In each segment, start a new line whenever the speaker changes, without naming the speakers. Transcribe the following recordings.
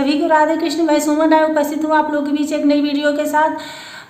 सभी को राधे कृष्ण। मैं सुमन राय उपस्थित हूँ आप लोगों के बीच एक नई वीडियो के साथ।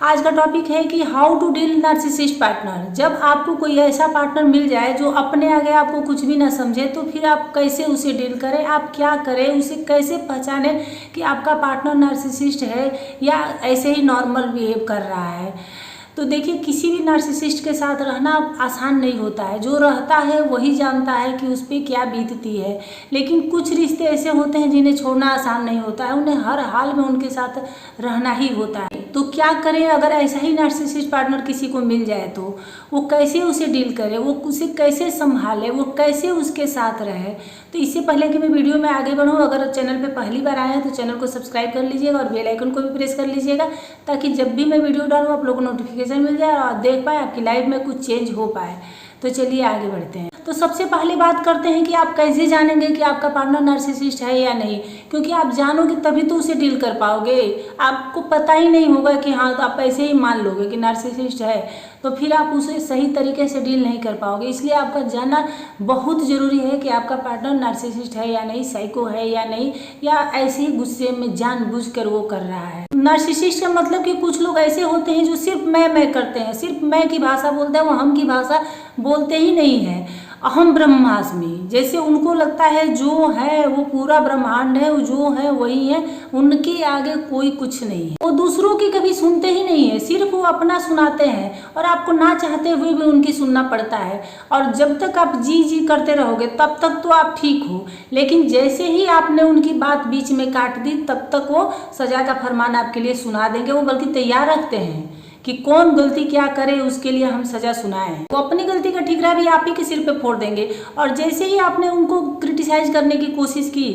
आज का टॉपिक है कि how to deal narcissist partner. जब आपको कोई ऐसा पार्टनर मिल जाए जो अपने आगे आपको कुछ भी ना समझे, तो फिर आप कैसे उसे डील करें, आप क्या करें, उसे कैसे पहचानें कि आपका पार्टनर नार्सिसिस्ट है या ऐसे ही नॉर्मल बिहेव कर रहा है। तो देखिए, किसी भी नार्सिसिस्ट के साथ रहना आसान नहीं होता है। जो रहता है वही जानता है कि उस पर क्या बीतती है। लेकिन कुछ रिश्ते ऐसे होते हैं जिन्हें छोड़ना आसान नहीं होता है, उन्हें हर हाल में उनके साथ रहना ही होता है। तो क्या करें अगर ऐसा ही नार्सिसिस्ट पार्टनर किसी को मिल जाए, तो वो कैसे उसे डील करे, वो उसे कैसे संभाले, वो कैसे उसके साथ रहे। तो इससे पहले कि मैं वीडियो में आगे बढ़ूँ, अगर चैनल पे पहली बार आए हैं तो चैनल को सब्सक्राइब कर लीजिएगा और बेल आइकन को भी प्रेस कर लीजिएगा, ताकि जब भी मैं वीडियो डालूँ आप लोगों को नोटिफिकेशन मिल जाए और देख पाए, आपकी लाइफ में कुछ चेंज हो पाए। तो चलिए आगे बढ़ते हैं। तो सबसे पहले बात करते हैं कि आप कैसे जानेंगे कि आपका पार्टनर नार्सिसिस्ट है या नहीं। क्योंकि आप जानोगे तभी तो उसे डील कर पाओगे। आपको पता ही नहीं होगा कि हाँ, तो आप ऐसे ही मान लोगे कि नार्सिसिस्ट है, तो फिर आप उसे सही तरीके से डील नहीं कर पाओगे। इसलिए आपका जानना बहुत ज़रूरी है कि आपका पार्टनर नार्सिसिस्ट है या नहीं, साइको है या नहीं, या ऐसे ही गुस्से में जानबूझकर वो कर रहा है। नार्सिसिस्ट का मतलब कि कुछ लोग ऐसे होते हैं जो सिर्फ मैं करते हैं, सिर्फ मैं की भाषा बोलते हैं, वो हम की भाषा बोलते ही नहीं है। अहम ब्रह्मास्मि, जैसे उनको लगता है जो है वो पूरा ब्रह्मांड है, जो है वही है, उनके आगे कोई कुछ नहीं है। वो दूसरों की कभी सुनते ही नहीं है, सिर्फ वो अपना सुनाते हैं और आपको ना चाहते हुए भी उनकी सुनना पड़ता है। और जब तक आप जी जी करते रहोगे तब तक तो आप ठीक हो, लेकिन जैसे ही आपने उनकी बात बीच में काट दी, तब तक वो सजा का फरमान आपके लिए सुना देंगे। वो बल्कि तैयार रखते हैं कि कौन गलती क्या करे उसके लिए हम सजा सुनाएं। वो अपनी गलती का ठिकरा भी आप ही के सिर पे फोड़ देंगे। और जैसे ही आपने उनको क्रिटिसाइज करने की कोशिश की,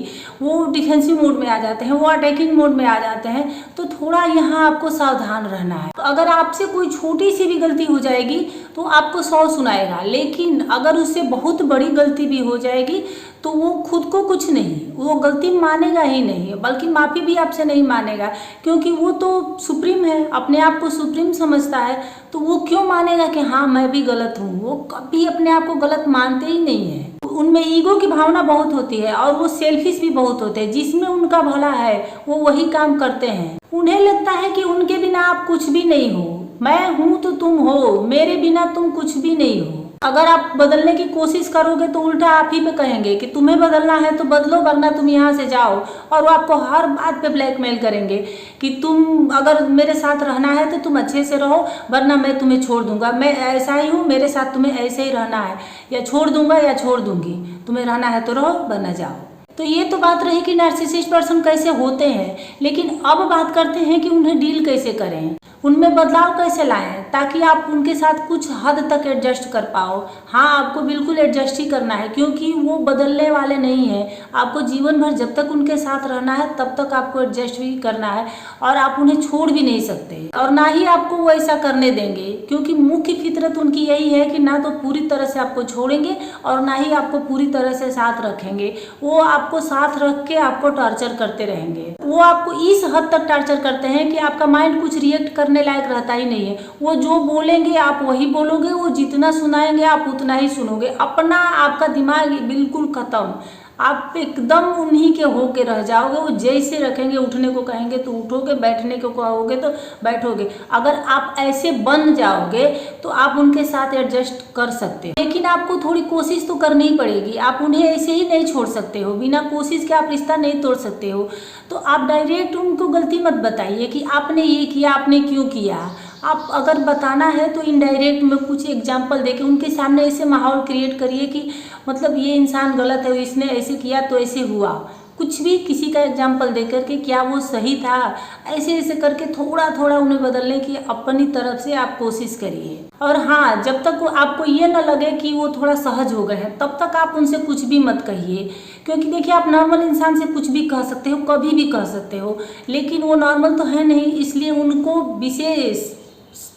वो डिफेंसिव मोड में आ जाते हैं, वो अटैकिंग मोड में आ जाते हैं। तो थोड़ा यहाँ आपको सावधान रहना है। तो अगर आपसे कोई छोटी सी भी गलती हो जाएगी तो आपको 100 सुनाएगा, लेकिन अगर उससे बहुत बड़ी गलती भी हो जाएगी तो वो खुद को कुछ नहीं, वो गलती मानेगा ही नहीं, बल्कि माफ़ी भी आपसे नहीं मानेगा। क्योंकि वो तो सुप्रीम है, अपने आप को सुप्रीम समझता है, तो वो क्यों मानेगा कि हाँ मैं भी गलत हूँ। वो कभी अपने आप को गलत मानते ही नहीं है। उनमें ईगो की भावना बहुत होती है और वो सेल्फिश भी बहुत होते हैं। जिसमें उनका भला है वो वही काम करते हैं। उन्हें लगता है कि उनके बिना आप कुछ भी नहीं हो, मैं हूँ तो तुम हो, मेरे बिना तुम कुछ भी नहीं हो। अगर आप बदलने की कोशिश करोगे तो उल्टा आप ही पे कहेंगे कि तुम्हें बदलना है तो बदलो, वरना तुम यहाँ से जाओ। और वो आपको हर बात पे ब्लैकमेल करेंगे कि तुम अगर मेरे साथ रहना है तो तुम अच्छे से रहो, वरना मैं तुम्हें छोड़ दूंगा। मैं ऐसा ही हूँ, मेरे साथ तुम्हें ऐसे ही रहना है, या छोड़ दूंगा या छोड़ दूंगी, तुम्हें रहना है तो रहो वरना जाओ। तो ये तो बात रही कि नार्सिसिस्ट पर्सन कैसे होते हैं। लेकिन अब बात करते हैं कि उन्हें डील कैसे करें, उनमें बदलाव कैसे लाएं, ताकि आप उनके साथ कुछ हद तक एडजस्ट कर पाओ। हाँ, आपको बिल्कुल एडजस्ट ही करना है, क्योंकि वो बदलने वाले नहीं हैं। आपको जीवन भर जब तक उनके साथ रहना है तब तक आपको एडजस्ट भी करना है, और आप उन्हें छोड़ भी नहीं सकते और ना ही आपको वो ऐसा करने देंगे। क्योंकि मुख्य फितरत उनकी यही है कि ना तो पूरी तरह से आपको छोड़ेंगे और ना ही आपको पूरी तरह से साथ रखेंगे। वो आपको साथ रख के आपको टॉर्चर करते रहेंगे। वो आपको इस हद तक टॉर्चर करते हैं कि आपका माइंड कुछ रिएक्ट करने लायक रहता ही नहीं है। वो जो बोलेंगे आप वही बोलोगे, वो जितना सुनाएंगे आप उतना ही सुनोगे। अपना आपका दिमाग बिल्कुल खत्म, आप एकदम उन्हीं के होके रह जाओगे। वो जैसे रखेंगे, उठने को कहेंगे तो उठोगे, बैठने को कहोगे तो बैठोगे। अगर आप ऐसे बन जाओगे तो आप उनके साथ एडजस्ट कर सकते हो, लेकिन आपको थोड़ी कोशिश तो करनी ही पड़ेगी। आप उन्हें ऐसे ही नहीं छोड़ सकते हो, बिना कोशिश के आप रिश्ता नहीं तोड़ सकते हो। तो आप डायरेक्ट उनको गलती मत बताइए कि आपने ये किया, आपने क्यों किया। आप अगर बताना है तो इनडायरेक्ट में कुछ एग्जाम्पल देके उनके सामने ऐसे माहौल क्रिएट करिए कि मतलब ये इंसान गलत है, इसने ऐसे किया तो ऐसे हुआ। कुछ भी किसी का एग्जाम्पल दे करके क्या वो सही था, ऐसे ऐसे करके थोड़ा थोड़ा उन्हें बदलने की अपनी तरफ से आप कोशिश करिए। और हाँ, जब तक आपको ये ना लगे कि वो थोड़ा सहज हो गए हैं, तब तक आप उनसे कुछ भी मत कहिए। क्योंकि देखिए, आप नॉर्मल इंसान से कुछ भी कह सकते हो, कभी भी कह सकते हो, लेकिन वो नॉर्मल तो है नहीं। इसलिए उनको विशेष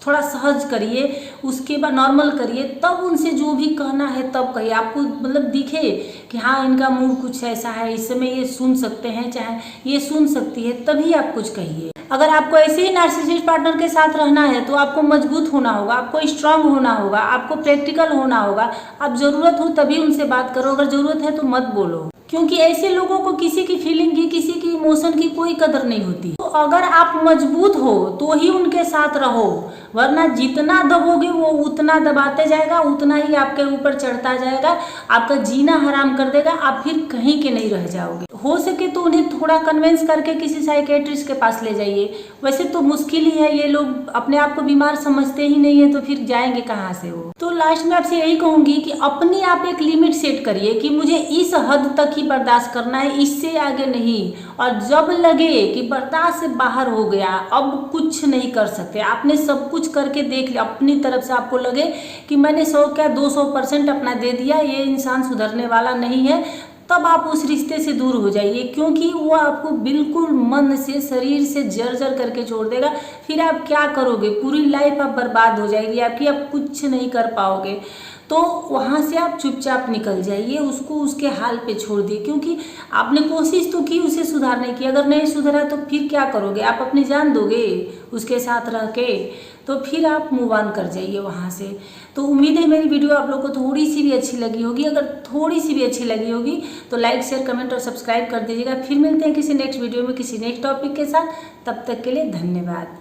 थोड़ा सहज करिए, उसके बाद नॉर्मल करिए, तब उनसे जो भी कहना है तब कहिए। आपको मतलब दिखे कि हाँ इनका मूड कुछ ऐसा है, इस समय ये सुन सकते हैं, चाहे ये सुन सकती है, तभी आप कुछ कहिए। अगर आपको ऐसे ही नार्सिसिस्ट पार्टनर के साथ रहना है तो आपको मजबूत होना होगा, आपको स्ट्रांग होना होगा, आपको प्रैक्टिकल होना होगा। आप जरूरत हो तभी उनसे बात करो, अगर जरूरत है तो मत बोलो। क्योंकि ऐसे लोगों को किसी की फीलिंग की, किसी की इमोशन की कोई कदर नहीं होती। तो अगर आप मजबूत हो तो ही उनके साथ रहो, वरना जितना दबोगे वो उतना दबाते जाएगा, उतना ही आपके ऊपर चढ़ता जाएगा, आपका जीना हराम कर देगा, आप फिर कहीं के नहीं रह जाओगे। हो सके तो उन्हें थोड़ा कन्विंस करके किसी साइकेट्रिस्ट के पास ले जाइए। वैसे तो मुश्किल ही है, ये लोग अपने आप को बीमार समझते ही नहीं है, तो फिर जाएंगे कहाँ से वो। तो लास्ट में आपसे यही कहूंगी कि अपनी आप एक लिमिट सेट करिए कि मुझे इस हद तक ही बर्दाश्त करना है, इससे आगे नहीं। और जब लगे कि बर्दाश्त से बाहर हो गया, अब कुछ नहीं कर सकते, आपने सब कुछ करके देख लिया, अपनी तरफ से आपको लगे कि मैंने 100 क्या 200% अपना दे दिया, ये इंसान सुधरने वाला नहीं है, तब आप उस रिश्ते से दूर हो जाइए। क्योंकि वो आपको बिल्कुल मन से, शरीर से जर्जर करके छोड़ देगा। फिर आप क्या करोगे, पूरी लाइफ आप बर्बाद हो जाएगी आपकी, आप कुछ नहीं कर पाओगे। तो वहाँ से आप चुपचाप निकल जाइए, उसको उसके हाल पे छोड़ दिए। क्योंकि आपने कोशिश तो की उसे सुधारने की, अगर नहीं सुधरा तो फिर क्या करोगे, आप अपनी जान दोगे उसके साथ रह के? तो फिर आप मूव ऑन कर जाइए वहाँ से। तो उम्मीद है मेरी वीडियो आप लोगों को थोड़ी सी भी अच्छी लगी होगी। अगर थोड़ी सी भी अच्छी लगी होगी तो लाइक, शेयर, कमेंट और सब्सक्राइब कर दीजिएगा। फिर मिलते हैं किसी नेक्स्ट वीडियो में किसी नेक्स्ट टॉपिक के साथ। तब तक के लिए धन्यवाद।